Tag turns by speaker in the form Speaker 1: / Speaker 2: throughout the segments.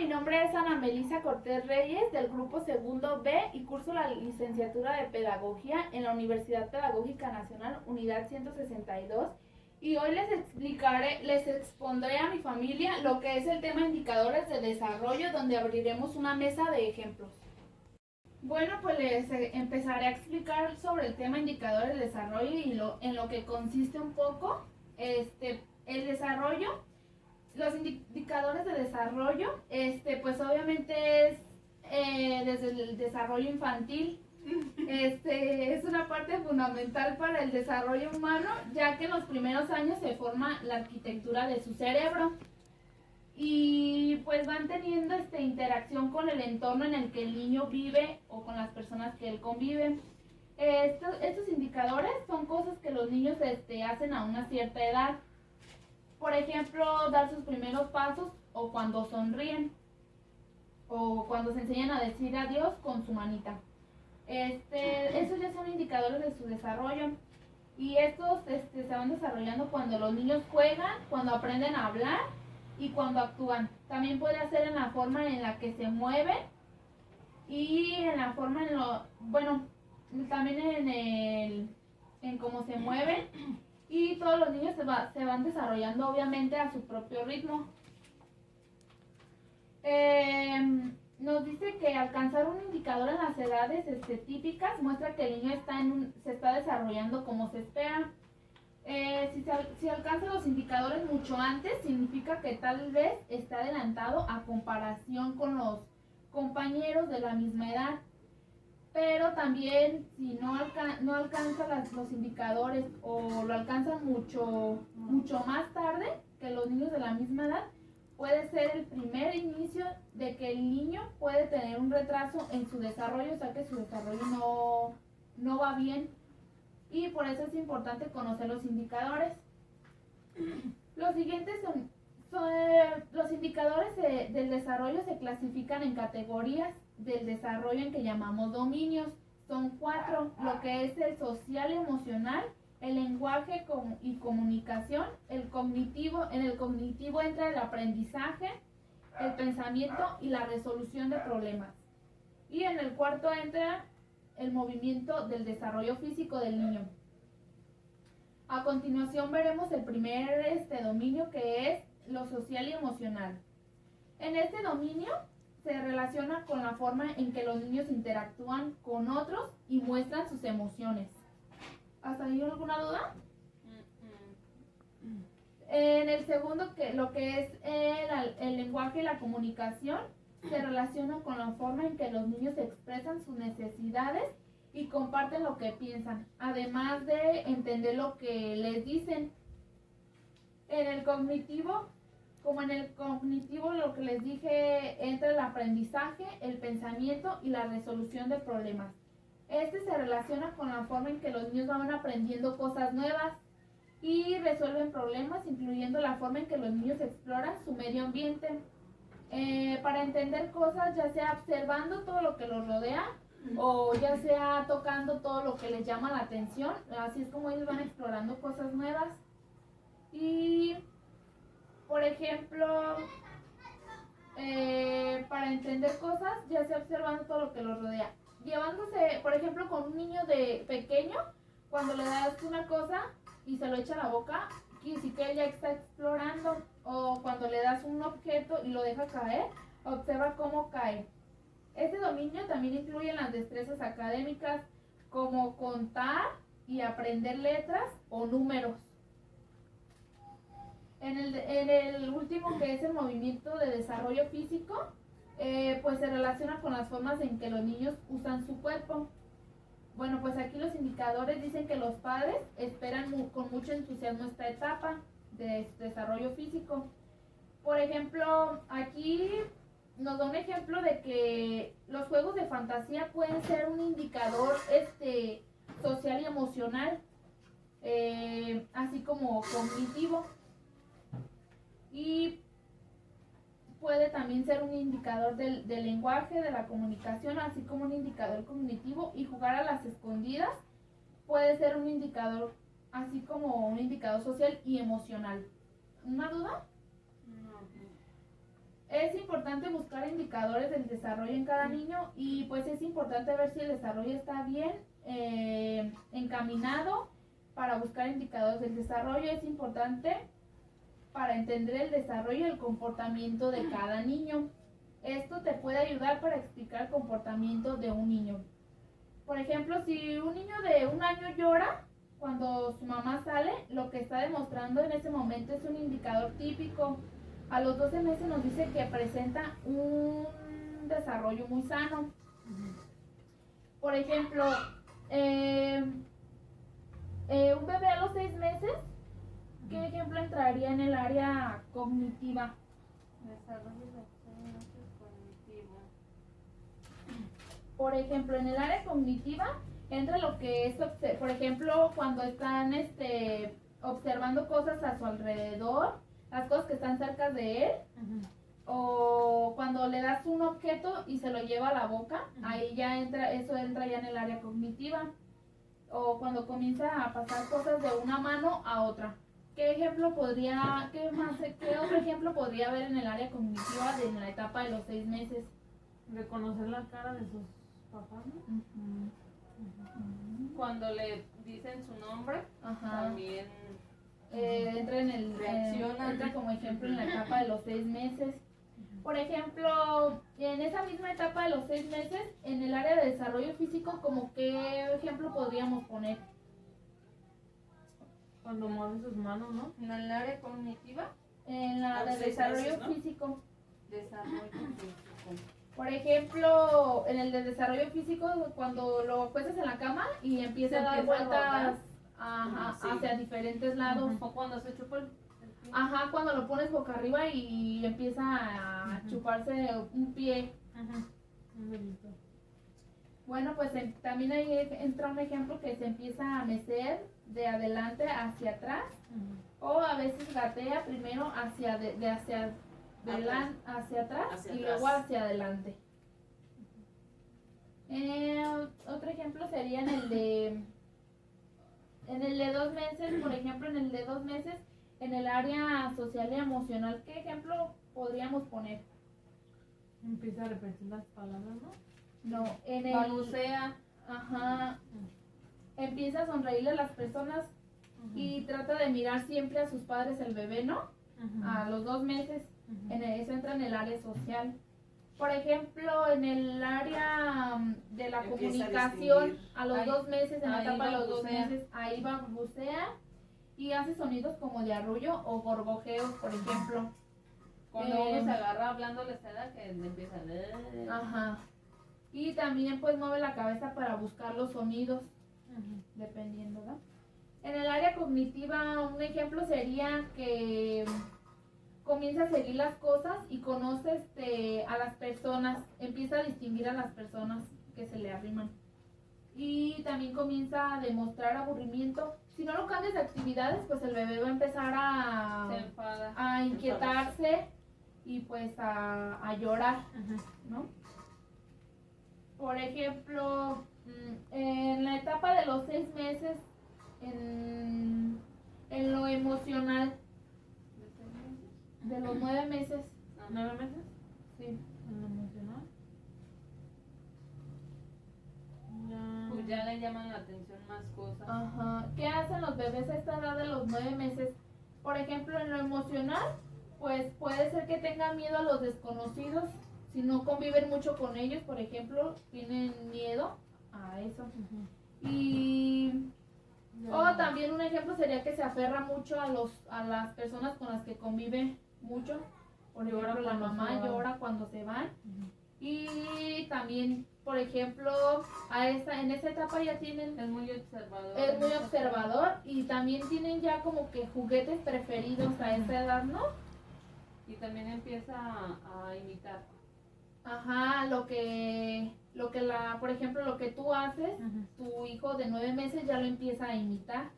Speaker 1: mi nombre es Ana Melisa Cortés Reyes del grupo segundo B y curso la licenciatura de Pedagogía en la Universidad Pedagógica Nacional Unidad 162 y hoy les expondré a mi familia lo que es el tema indicadores de desarrollo, donde abriremos una mesa de ejemplos. Bueno, pues les empezaré a explicar sobre el tema indicadores de desarrollo y en lo que consiste un poco el desarrollo. Los indicadores de desarrollo, pues obviamente es desde el desarrollo infantil. Es una parte fundamental para el desarrollo humano, ya que en los primeros años se forma la arquitectura de su cerebro y pues van teniendo interacción con el entorno en el que el niño vive o con las personas que él convive. Estos indicadores son cosas que los niños hacen a una cierta edad. Por ejemplo, dar sus primeros pasos o cuando sonríen o cuando se enseñan a decir adiós con su manita. Esos ya son indicadores de su desarrollo y estos se van desarrollando cuando los niños juegan, cuando aprenden a hablar y cuando actúan. También puede ser en la forma en la que se mueven y en la forma también en cómo se mueven. Y todos los niños se van desarrollando obviamente a su propio ritmo. Nos dice que alcanzar un indicador en las edades típicas muestra que el niño se está desarrollando como se espera. Si alcanza los indicadores mucho antes, significa que tal vez está adelantado a comparación con los compañeros de la misma edad. Pero también si no alcanza los indicadores o lo alcanzan mucho más tarde que los niños de la misma edad, puede ser el primer inicio de que el niño puede tener un retraso en su desarrollo, o sea que su desarrollo no va bien, y por eso es importante conocer los indicadores. Los siguientes los indicadores del desarrollo se clasifican en categorías del desarrollo en que llamamos dominios. Son 4, lo que es el social y emocional, el lenguaje y comunicación, el cognitivo. En el cognitivo entra el aprendizaje, el pensamiento y la resolución de problemas. Y en el cuarto entra el movimiento del desarrollo físico del niño. A continuación veremos el primer dominio, que es lo social y emocional. En este dominio se relaciona con la forma en que los niños interactúan con otros y muestran sus emociones. ¿Hasta ahí alguna duda? En el segundo, lo que es el lenguaje y la comunicación, se relaciona con la forma en que los niños expresan sus necesidades y comparten lo que piensan, además de entender lo que les dicen. En el cognitivo, lo que les dije, entra el aprendizaje, el pensamiento y la resolución de problemas. Se relaciona con la forma en que los niños van aprendiendo cosas nuevas y resuelven problemas, incluyendo la forma en que los niños exploran su medio ambiente. Para entender cosas, ya sea observando todo lo que los rodea o ya sea tocando todo lo que les llama la atención. Así es como ellos van explorando cosas nuevas. Y por ejemplo, para entender cosas, ya sea observando todo lo que los rodea. Llevándose, por ejemplo, con un niño de pequeño, cuando le das una cosa y se lo echa a la boca, quiere decir que ella está explorando. O cuando le das un objeto y lo deja caer, observa cómo cae. Este dominio también incluye las destrezas académicas como contar y aprender letras o números. En el último, que es el movimiento de desarrollo físico, pues se relaciona con las formas en que los niños usan su cuerpo. Bueno, pues aquí los indicadores dicen que los padres esperan con mucho entusiasmo esta etapa de desarrollo físico. Por ejemplo, aquí nos da un ejemplo de que los juegos de fantasía pueden ser un indicador social y emocional, así como cognitivo. Y puede también ser un indicador del lenguaje, de la comunicación, así como un indicador cognitivo. Y jugar a las escondidas puede ser un indicador, así como un indicador social y emocional. ¿Una duda? Es importante buscar indicadores del desarrollo en cada niño y pues es importante ver si el desarrollo está bien encaminado. Para buscar indicadores del desarrollo es importante para entender el desarrollo y el comportamiento de cada niño. Esto te puede ayudar para explicar el comportamiento de un niño. Por ejemplo, si un niño de 1 año llora cuando su mamá sale, lo que está demostrando en ese momento es un indicador típico. A los 12 meses nos dice que presenta un desarrollo muy sano. Por ejemplo, un bebé a los 6 meses, ¿qué ejemplo entraría en el área cognitiva?
Speaker 2: Desarrollo de cognitivo.
Speaker 1: Por ejemplo, en el área cognitiva entra lo que es, por ejemplo, cuando están observando cosas a su alrededor, las cosas que están cerca de él, o cuando le das un objeto y se lo lleva a la boca, ahí ya entra, eso entra ya en el área cognitiva. O cuando comienza a pasar cosas de una mano a otra. ¿Qué otro ejemplo podría haber en el área cognitiva en la etapa de los 6 meses?
Speaker 3: Reconocer la cara de sus papás, ¿no?
Speaker 2: Cuando le dicen su nombre, también
Speaker 1: entra como ejemplo en la etapa de los 6 meses. Por ejemplo, en esa misma etapa de los 6 meses, en el área de desarrollo físico, ¿como qué ejemplo podríamos poner?
Speaker 3: Cuando mueve sus manos, ¿no?
Speaker 2: en el área cognitiva,
Speaker 1: En la de desarrollo físico.
Speaker 2: desarrollo físico.
Speaker 1: Por ejemplo, en el de desarrollo físico, cuando lo acuestas en la cama y empieza a dar vueltas hacia diferentes lados.
Speaker 2: O cuando se chupa el pie.
Speaker 1: Ajá, cuando lo pones boca arriba y empieza a chuparse un pie.
Speaker 3: Un dedito.
Speaker 1: Bueno, pues también ahí entra un ejemplo que se empieza a mecer de adelante hacia atrás, o a veces gatea primero hacia atrás y luego hacia adelante. Otro ejemplo sería en el de 2 meses, por ejemplo, en el de 2 meses, en el área social y emocional, ¿qué ejemplo podríamos poner?
Speaker 3: Empieza a repetir las palabras, ¿no?
Speaker 1: No, en el...
Speaker 2: Balbucea.
Speaker 1: Ajá. Empieza a sonreírle a las personas y trata de mirar siempre a sus padres el bebé, ¿no? A los 2 meses. Eso entra en el área social. Por ejemplo, en el área de la comunicación, a los 2 meses, en la etapa de los 2 meses, ahí balbucea y hace sonidos como de arrullo o gorgojeos, por ejemplo.
Speaker 2: Cuando uno se agarra hablando la seda, que le empieza a...
Speaker 1: Ajá. Y también pues mueve la cabeza para buscar los sonidos, dependiendo, ¿no? En el área cognitiva, un ejemplo sería que comienza a seguir las cosas y conoce a las personas, empieza a distinguir a las personas que se le arriman. Y también comienza a demostrar aburrimiento. Si no lo cambias de actividades, pues el bebé va a empezar a inquietarse y pues a llorar, ¿no? Por ejemplo, en la etapa de los 6 meses, en lo emocional, de los 9 meses.
Speaker 3: 9 meses.
Speaker 1: Sí.
Speaker 3: En lo emocional.
Speaker 2: Pues ya le llaman la atención más cosas.
Speaker 1: Ajá. ¿Qué hacen los bebés a esta edad de los 9 meses? Por ejemplo, en lo emocional, pues puede ser que tengan miedo a los desconocidos. Si no conviven mucho con ellos, por ejemplo, tienen miedo a eso. O también un ejemplo sería que se aferra mucho a las personas con las que convive mucho. Por ejemplo, la mamá llora cuando se van. Y también, por ejemplo, en esa etapa ya tienen...
Speaker 2: Es muy observador.
Speaker 1: Es muy observador y también tienen ya como que juguetes preferidos a esa edad, ¿no?
Speaker 2: Y también empieza a imitar.
Speaker 1: Ajá, por ejemplo, lo que tú haces, tu hijo de 9 meses ya lo empieza a imitar.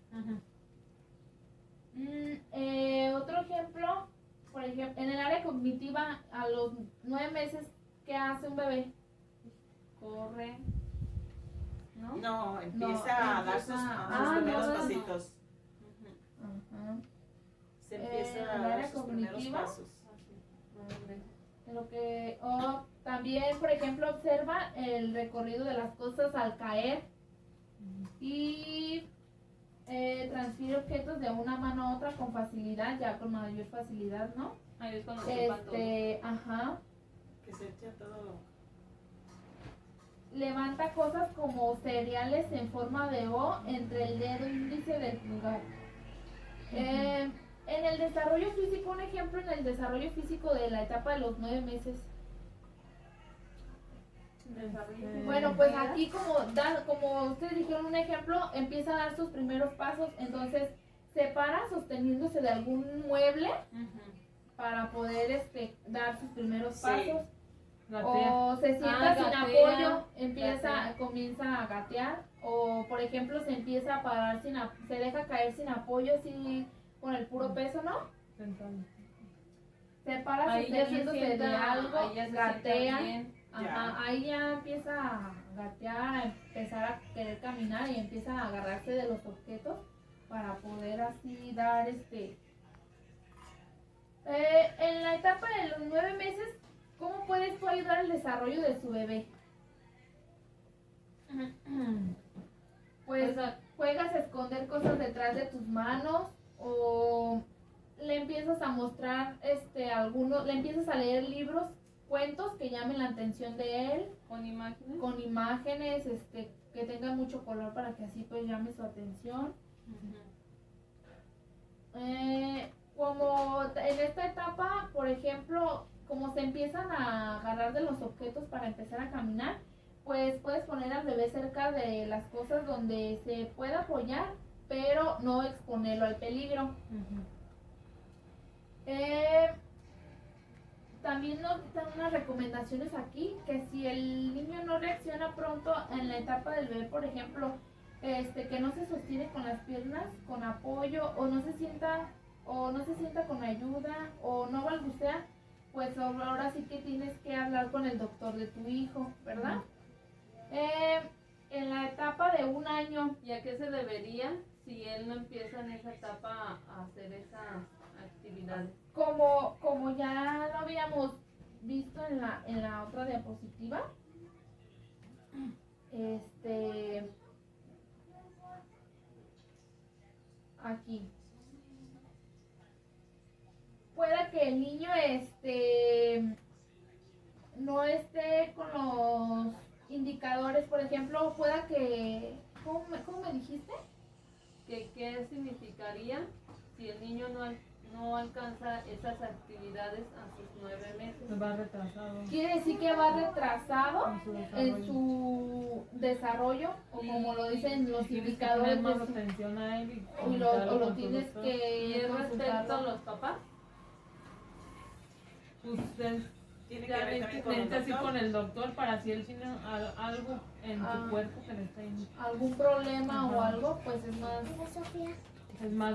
Speaker 1: Otro ejemplo, por ejemplo, en el área cognitiva, a los 9 meses, ¿qué hace un bebé?
Speaker 2: Corre. ¿No?
Speaker 4: No, empieza a dar sus primeros pasitos. Se empieza a dar sus primeros pasos.
Speaker 1: O también, por ejemplo, observa el recorrido de las cosas al caer y transfiere objetos de una mano a otra con facilidad, ya con mayor facilidad, ¿no?
Speaker 2: Ahí es cuando se todo.
Speaker 1: Ajá.
Speaker 4: Que se echa todo.
Speaker 1: Levanta cosas como cereales en forma de O entre el dedo índice del pulgar. En el desarrollo físico, un ejemplo en el desarrollo físico de la etapa de los 9 meses. Bueno, pues aquí como ustedes dijeron un ejemplo, empieza a dar sus primeros pasos, entonces se para sosteniéndose de algún mueble para poder dar sus primeros pasos. O se sienta sin apoyo, comienza a gatear, o por ejemplo se empieza a parar se deja caer sin apoyo, así con el puro peso, ¿no? Se para sosteniéndose de algo, gatea. Ajá, ahí ya empieza a gatear, a empezar a querer caminar y empieza a agarrarse de los objetos para poder así dar en la etapa de los 9 meses, ¿cómo puedes tú ayudar al desarrollo de su bebé? Pues juegas a esconder cosas detrás de tus manos o le empiezas a mostrar le empiezas a leer libros, cuentos que llamen la atención de él. Con imágenes, que tengan mucho color para que así pues llame su atención. Como en esta etapa, por ejemplo, como se empiezan a agarrar de los objetos para empezar a caminar, pues puedes poner al bebé cerca de las cosas donde se pueda apoyar, pero no exponerlo al peligro. También nos dan unas recomendaciones aquí, que si el niño no reacciona pronto en la etapa del bebé, por ejemplo, que no se sostiene con las piernas, con apoyo, o no se sienta con ayuda, o no balbucea, pues ahora sí que tienes que hablar con el doctor de tu hijo, ¿verdad? En la etapa de 1 año.
Speaker 2: ¿Y a qué se debería si él no empieza en esa etapa a hacer esas actividades?
Speaker 1: Como ya lo habíamos visto en la otra diapositiva, aquí. Pueda que el niño no esté con los indicadores, por ejemplo, pueda que... ¿Cómo me dijiste?
Speaker 2: ¿Qué significaría si el niño no alcanza esas actividades a sus 9 meses?
Speaker 3: Va retrasado.
Speaker 1: Quiere decir que va retrasado en su desarrollo, o como lo dicen los indicadores.
Speaker 3: Más atención a él
Speaker 1: y lo tienes que...
Speaker 2: ¿Y es respecto a los papás?
Speaker 3: Usted
Speaker 4: Tiene que ver también con el
Speaker 3: así
Speaker 4: doctor.
Speaker 3: con el doctor para si él tiene algo en su cuerpo que le está indicando.
Speaker 1: Algún problema o algo, pues es más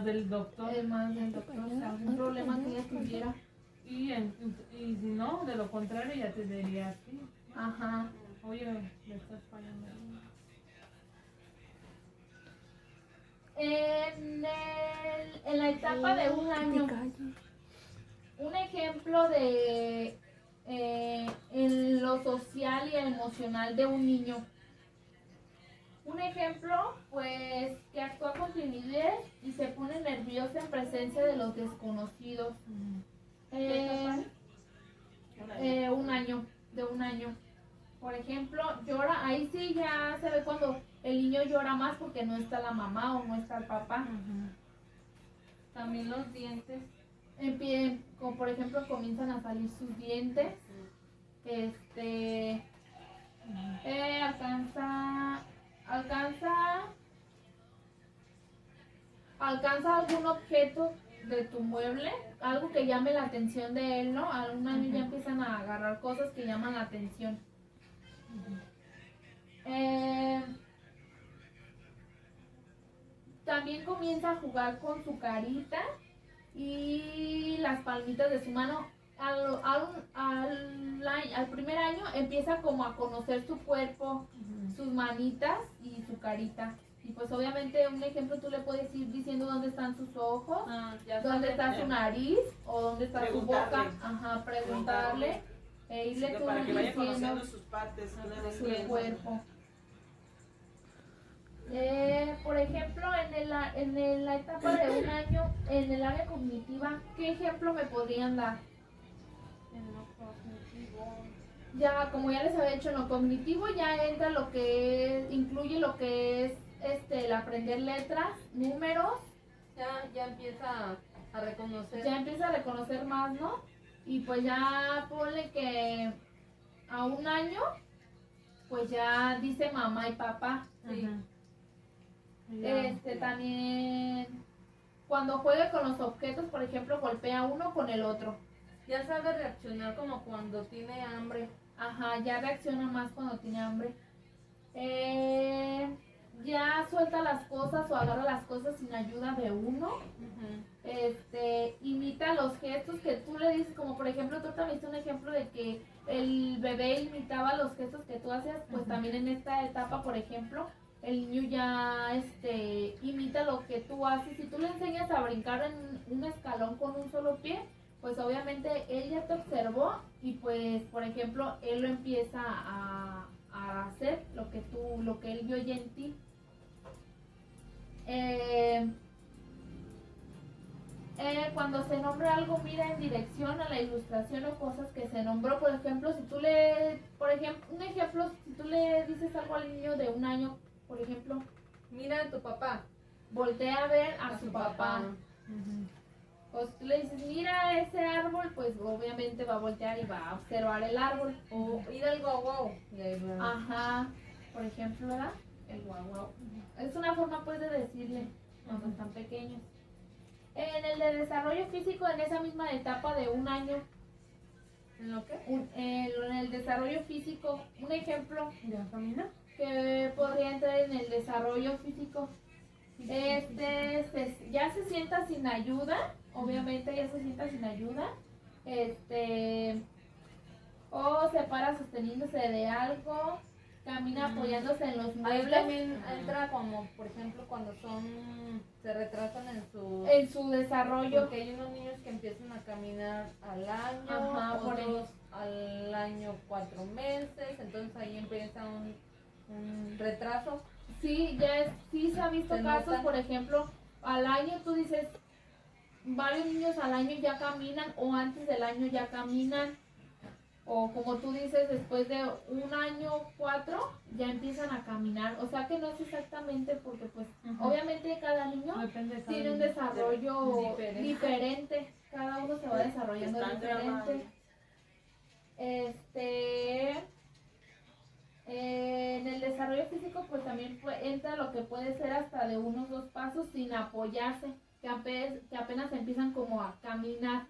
Speaker 3: del doctor.
Speaker 1: Es más del doctor, o sea, algún problema que ella tuviera.
Speaker 3: Y si no, de lo contrario, ya te diría así.
Speaker 1: Ajá.
Speaker 3: Oye, le estás fallando.
Speaker 1: En la etapa de 1 año, un ejemplo de en lo social y emocional de un niño. Un ejemplo, pues, que actúa con timidez y se pone nerviosa en presencia de los desconocidos. De 1 año. Por ejemplo, llora, ahí sí ya se ve cuando el niño llora más porque no está la mamá o no está el papá.
Speaker 2: También los dientes.
Speaker 1: Como por ejemplo comienzan a salir sus dientes. Alcanza algún objeto de tu mueble, algo que llame la atención de él, ¿no? A 1 año ya empiezan a agarrar cosas que llaman la atención. También comienza a jugar con su carita y las palmitas de su mano. Al primer año empieza como a conocer su cuerpo, sus manitas y su carita. Y pues obviamente un ejemplo tú le puedes ir diciendo dónde están sus ojos, dónde está su nariz o dónde está su boca. Ajá, preguntarle. irle tú
Speaker 4: para que vaya conociendo
Speaker 1: diciendo
Speaker 4: sus partes.
Speaker 1: su cuerpo. Por ejemplo, en la etapa de un año, en el área cognitiva, ¿qué ejemplo me podrían dar?
Speaker 2: En lo cognitivo.
Speaker 1: Ya, como ya les había dicho, en lo cognitivo ya entra lo que incluye lo que es el aprender letras, números,
Speaker 2: Ya empieza a reconocer.
Speaker 1: ya empieza a reconocer más, ¿no? Y pues ya ponle que a un año, pues ya dice mamá y papá.
Speaker 2: Sí.
Speaker 3: Ajá. Ya.
Speaker 1: También cuando juega con los objetos, por ejemplo, golpea uno con el otro.
Speaker 2: Ya sabe reaccionar como cuando tiene hambre.
Speaker 1: Ajá, ya reacciona más cuando tiene hambre. Ya suelta las cosas o agarra las cosas sin ayuda de uno. Imita los gestos que tú le dices, como por ejemplo, tú también hiciste un ejemplo de que el bebé imitaba los gestos que tú hacías, pues también en esta etapa, por ejemplo, el niño ya imita lo que tú haces. Si tú le enseñas a brincar en un escalón con un solo pie, pues obviamente él ya te observó y pues, por ejemplo, él lo empieza a hacer lo que él vio ya en ti. Cuando se nombra algo, mira en dirección a la ilustración o cosas que se nombró. Por ejemplo, si tú le dices algo al niño de un año, por ejemplo,
Speaker 2: Mira a tu papá.
Speaker 1: voltea a ver a su papá. O si tú le dices, mira ese árbol, pues obviamente va a voltear y va a observar el árbol.
Speaker 2: O ir al guau guau. Y ahí va.
Speaker 1: Ajá, por ejemplo, ¿verdad? El guau guau. Es una forma pues de decirle cuando están pequeños. En el de desarrollo físico, en esa misma etapa de un año,
Speaker 2: ¿En lo qué?
Speaker 1: en el desarrollo físico, un ejemplo
Speaker 3: ¿Ya camina?
Speaker 1: que podría entrar en el desarrollo físico, ya se sienta sin ayuda, obviamente ya se sienta sin ayuda, o se para sosteniéndose de algo, camina apoyándose en los
Speaker 2: Ahí
Speaker 1: muebles,
Speaker 2: también entra como, por ejemplo, cuando se retrasan
Speaker 1: en su desarrollo.
Speaker 2: Porque hay unos niños que empiezan a caminar al año,
Speaker 1: Ajá, por
Speaker 2: otros al año 4 meses, entonces ahí empieza un retraso.
Speaker 1: Sí, sí se ha visto
Speaker 2: Se
Speaker 1: casos,
Speaker 2: nota.
Speaker 1: por ejemplo, al año tú dices, varios niños al año ya caminan o antes del año ya caminan, o como tú dices, después de un año 4 ya empiezan a caminar, o sea que no es exactamente porque pues obviamente cada niño
Speaker 3: Depende de cada
Speaker 1: tiene un
Speaker 3: niño.
Speaker 1: desarrollo
Speaker 2: Diferente.
Speaker 1: diferente, cada uno se va desarrollando
Speaker 4: Están
Speaker 1: diferente. En el desarrollo físico pues también entra lo que puede ser hasta de unos 2 pasos sin apoyarse, que apenas empiezan como a caminar.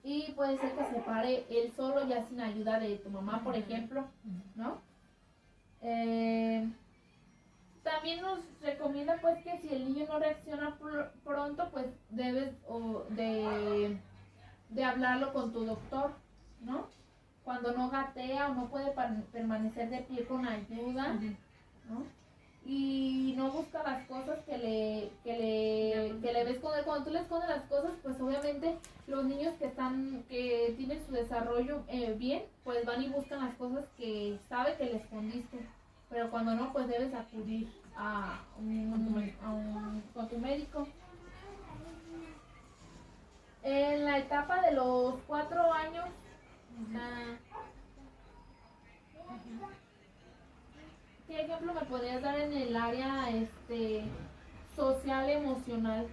Speaker 1: Y puede ser que se pare él solo ya sin ayuda de tu mamá, por ejemplo, ¿no? También nos recomienda pues que si el niño no reacciona pronto, pues debes de hablarlo con tu doctor, ¿no? Cuando no gatea o no puede permanecer de pie con ayuda, ¿no? Y no busca las cosas que le ves esconder. Cuando tú le escondes las cosas, pues obviamente los niños que tienen su desarrollo bien, pues van y buscan las cosas que sabe que le escondiste. Pero cuando no, pues debes acudir con tu médico. En la etapa de los 4 años, ¿qué ejemplo me podrías dar en el área social, emocional?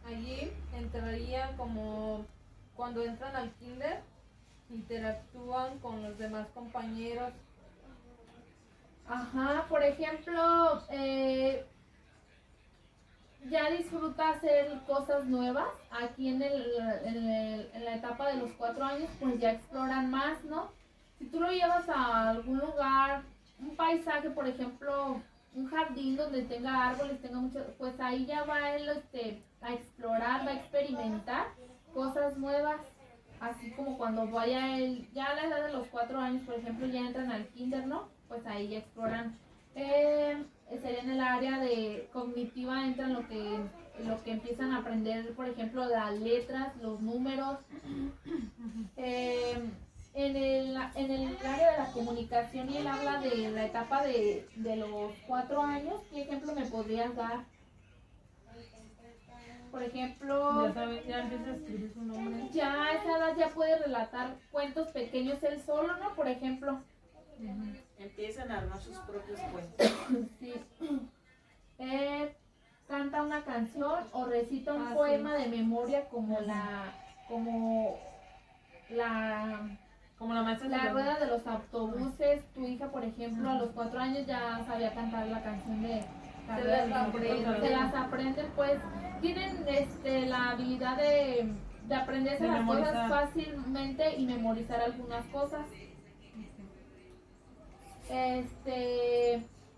Speaker 2: Allí entraría como cuando entran al kinder, interactúan con los demás compañeros.
Speaker 1: Ajá, por ejemplo, ya disfruta hacer cosas nuevas. Aquí en la etapa de los 4 años, pues ya exploran más, ¿no? Si tú lo llevas a algún lugar, un paisaje, por ejemplo, un jardín donde tenga árboles, tenga muchos, pues ahí ya va él a explorar, va a experimentar cosas nuevas. Así como cuando vaya él, ya a la edad de los 4 años, por ejemplo, ya entran al kinder, ¿no? Pues ahí ya exploran. Sería en el área de cognitiva, entran lo que lo que empiezan a aprender, por ejemplo, las letras, los números. En el área de la comunicación y él habla de la etapa de los 4 años. ¿Qué ejemplo me podrías dar? Por ejemplo,
Speaker 3: Ya empieza a escribir su nombre.
Speaker 1: ya a esa edad ya puede relatar cuentos pequeños él solo, ¿no? Por ejemplo.
Speaker 4: Empiezan a armar sus propios cuentos.
Speaker 1: Sí. Canta una canción o recita un
Speaker 2: Sí.
Speaker 1: poema de memoria como
Speaker 3: Como la maestra
Speaker 1: la
Speaker 3: se
Speaker 1: rueda de los autobuses. Tu hija, por ejemplo, a los 4 años ya sabía cantar la canción de la
Speaker 2: Se
Speaker 1: rueda de
Speaker 2: las
Speaker 1: los autobuses.
Speaker 2: aprende.
Speaker 1: Se las aprenden, pues tienen la habilidad de aprenderse
Speaker 3: De
Speaker 1: las cosas
Speaker 3: memorizar.
Speaker 1: fácilmente y memorizar algunas cosas. En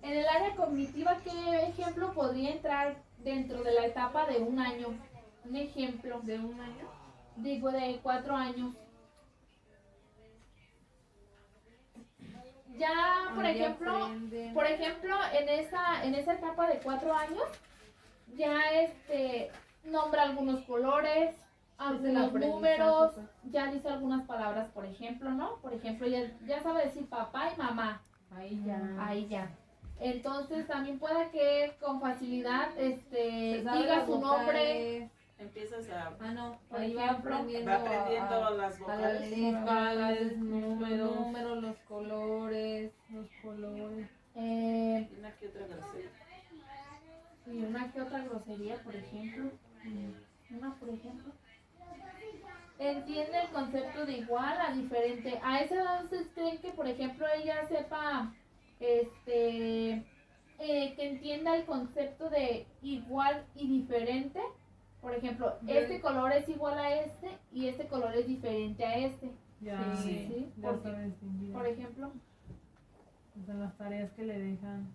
Speaker 1: el área cognitiva, ¿qué ejemplo podría entrar dentro de la etapa de 1 año? Un ejemplo.
Speaker 2: ¿De 1 año?
Speaker 1: Digo, de 4 años. Ya, por
Speaker 2: Ahí
Speaker 1: ejemplo,
Speaker 2: aprenden.
Speaker 1: en esa etapa de 4 años, ya nombra algunos colores, algunos
Speaker 2: aprendizaje,
Speaker 1: números,
Speaker 2: pues.
Speaker 1: ya dice algunas palabras, por ejemplo, ¿no? Por ejemplo, ya sabe decir papá y mamá.
Speaker 2: Ahí ya.
Speaker 1: Ahí ya. Entonces también puede que con facilidad
Speaker 2: Se sabe
Speaker 1: diga
Speaker 2: las
Speaker 1: su nombre.
Speaker 2: vocales.
Speaker 4: Empiezas a...
Speaker 2: No,
Speaker 1: Por
Speaker 2: ahí va
Speaker 1: ejemplo,
Speaker 2: aprendiendo,
Speaker 4: Va aprendiendo las
Speaker 2: a
Speaker 4: vocales.
Speaker 2: leer,
Speaker 3: Vocales,
Speaker 2: los
Speaker 3: números.
Speaker 2: números, los colores.
Speaker 3: Los colores.
Speaker 1: Eh,
Speaker 4: Y una que otra grosería.
Speaker 1: y una que otra grosería, por ejemplo. Una, por ejemplo. Entiende el concepto de igual a diferente. A esa edad ustedes creen que, por ejemplo, ella sepa, que entienda el concepto de igual y diferente. Por ejemplo, este color es igual a este y este color es diferente a este.
Speaker 3: Ya,
Speaker 1: Sí,
Speaker 3: ya
Speaker 1: porque,
Speaker 3: sabe distinguir.
Speaker 1: por ejemplo.
Speaker 3: O sea, las tareas que le dejan.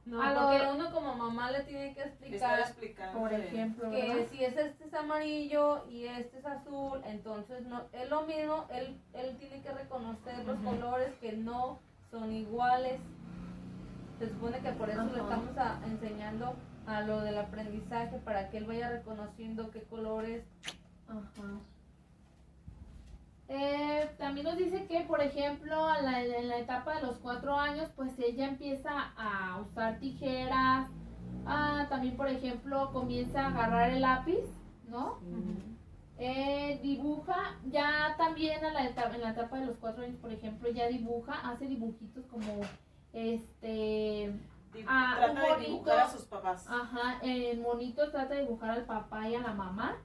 Speaker 2: No,
Speaker 1: A
Speaker 2: porque
Speaker 1: lo-
Speaker 2: uno como mamá le tiene que
Speaker 4: Estar
Speaker 2: explicar
Speaker 4: explicando.
Speaker 1: Por ejemplo,
Speaker 2: que
Speaker 1: ¿verdad?
Speaker 2: si este es amarillo y este es azul, entonces no es lo mismo, él tiene que reconocer los colores que no son iguales. Se supone que por eso le
Speaker 1: Ajá.
Speaker 2: estamos enseñando a lo del aprendizaje para que él vaya reconociendo qué colores.
Speaker 1: Ajá. También nos dice que, por ejemplo, en la etapa de los 4 años, pues ella empieza a usar tijeras. También, por ejemplo, comienza a agarrar el lápiz, ¿no? Dibuja, ya también en la etapa de los 4 años, por ejemplo, ya dibuja, hace dibujitos como
Speaker 4: Trata
Speaker 1: un
Speaker 4: de
Speaker 1: bonito.
Speaker 4: dibujar a sus papás.
Speaker 1: Ajá, el monito trata de dibujar al papá y a la mamá.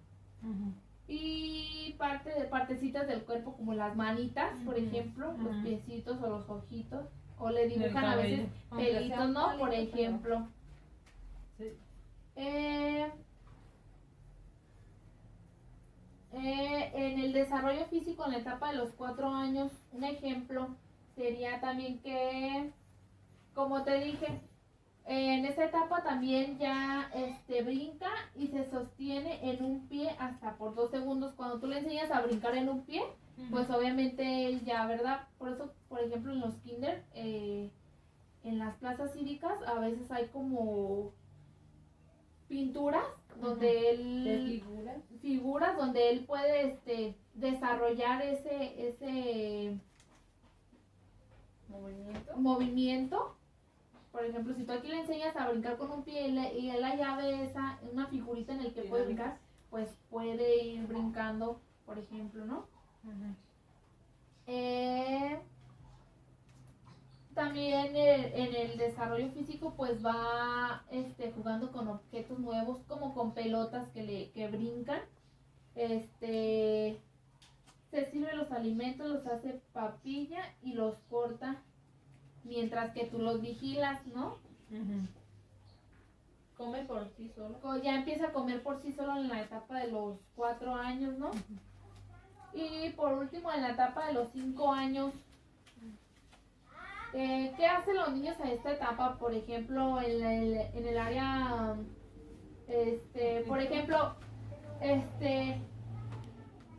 Speaker 3: Ujú.
Speaker 1: Y partecitas del cuerpo como las manitas, por ejemplo, los
Speaker 3: Ujú.
Speaker 1: piecitos o los ojitos, o le
Speaker 3: Del
Speaker 1: dibujan a veces
Speaker 3: cabello.
Speaker 2: Aunque sea
Speaker 1: pelitos,
Speaker 2: un
Speaker 1: ¿no?
Speaker 2: palito,
Speaker 1: Por
Speaker 2: pero-
Speaker 1: ejemplo.
Speaker 3: Sí.
Speaker 1: En el desarrollo físico en la etapa de los 4 años, un ejemplo sería también que, como te dije, en esa etapa también ya brinca y se sostiene en un pie hasta por 2 segundos. Cuando tú le enseñas a brincar en un pie, pues obviamente él ya, ¿verdad? Por eso, por ejemplo, en los kinder, en las plazas cívicas, a veces hay como pinturas donde
Speaker 2: ¿De
Speaker 1: él,
Speaker 2: figuras?
Speaker 1: figuras donde él puede desarrollar ese movimiento. Por ejemplo, si tú aquí le enseñas a brincar con un pie y él allá ve una figurita en el que puede brincar, pues puede ir brincando, por ejemplo, ¿no?
Speaker 3: Ujú.
Speaker 1: También en el desarrollo físico pues va jugando con objetos nuevos, como con pelotas que brincan. Se sirve los alimentos, los hace papilla y los corta mientras que tú los vigilas, ¿no?
Speaker 3: Ujú.
Speaker 2: Come por sí solo.
Speaker 1: Ya empieza a comer por sí solo en la etapa de los 4 años, ¿no? Y por último en la etapa de los 5 años. ¿Qué hacen los niños a esta etapa? Por ejemplo, en el área, por ejemplo,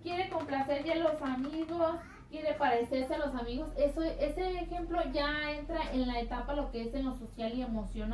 Speaker 1: quiere complacer ya a los amigos, quiere parecerse a los amigos. Ese ejemplo ya entra en la etapa lo que es en lo social y emocional.